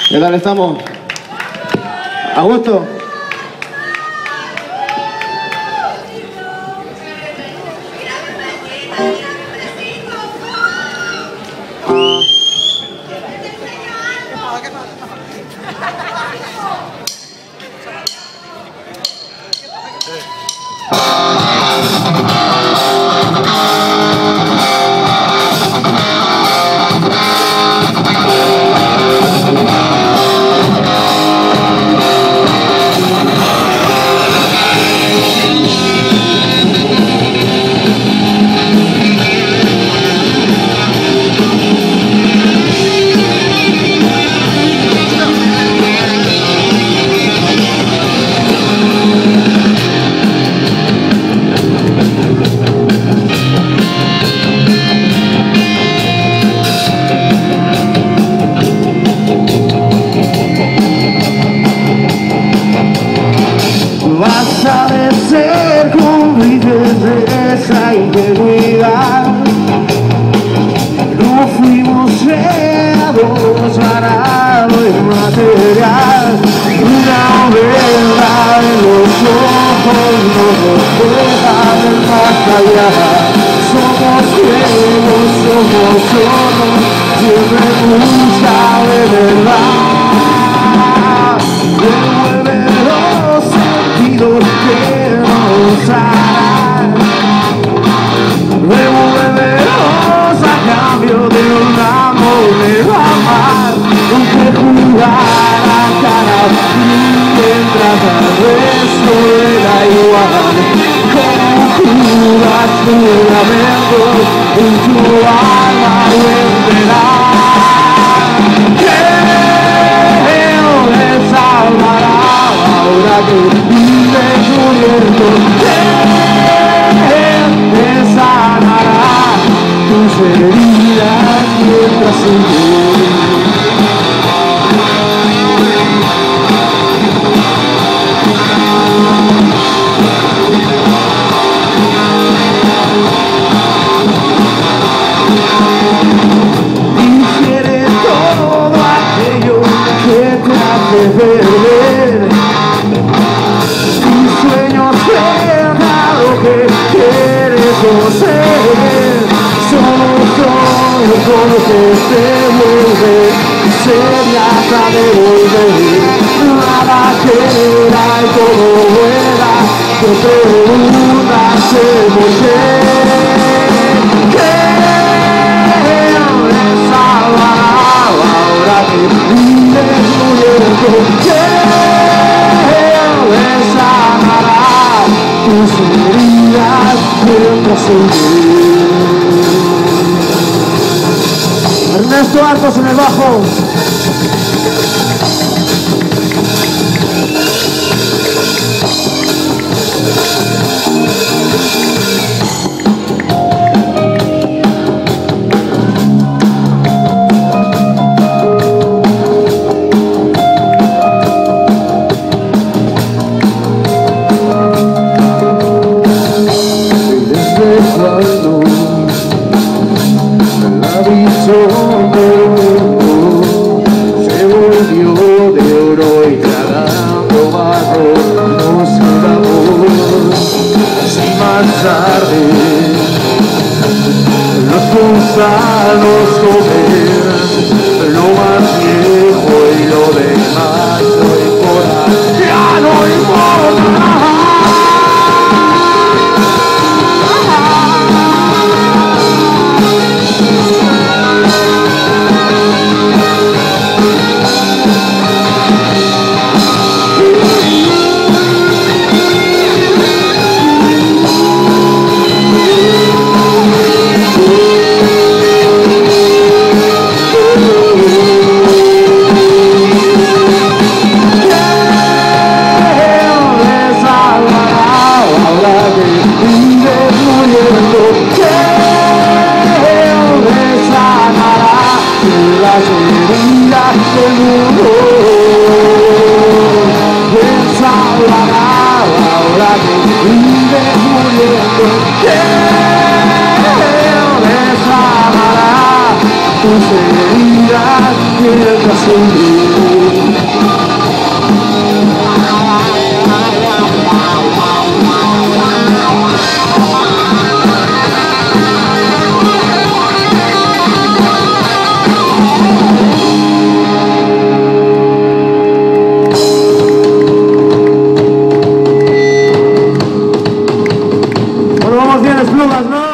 ¿Qué tal estamos? ¿A gusto? Vas a vencer con brillanteza y ingenuidad. No fuimos creados para lo inmaterial. Una verdad en los ojos nos deja del más allá. Somos ciegos, somos sordos, siempre busca de verdad. Devuelve los sentidos que nos harán. Devuélvelos a cambio de un amor de amar. Aunque jugar a cara mientras al resto le da igual. Como jugas fundamentos en tu alma enterar. Que Él les salvará ahora que vives muriendo. Te sanará tus heridas mientras sigues. Digiere todo aquello que te hace perder. Tus sueños deja lo que quieres conocer. Somos ojos que se vuelven, se viaja de volver. Nada queda y todo vuela. Te preguntas el por qué. Que le salvará ahora que vives muriendo. Que le sanará tus heridas mientras sigues. Ernesto Arcos en el bajo. Cuando la visión del mundo se volvió de oro y tragando barro nos quedamos. Así más tarde los gusanos comen lo más viejo y lo demás no importa, ya no importa. Él les amará tus Bueno, vamos bien, Esplugas, ¿no?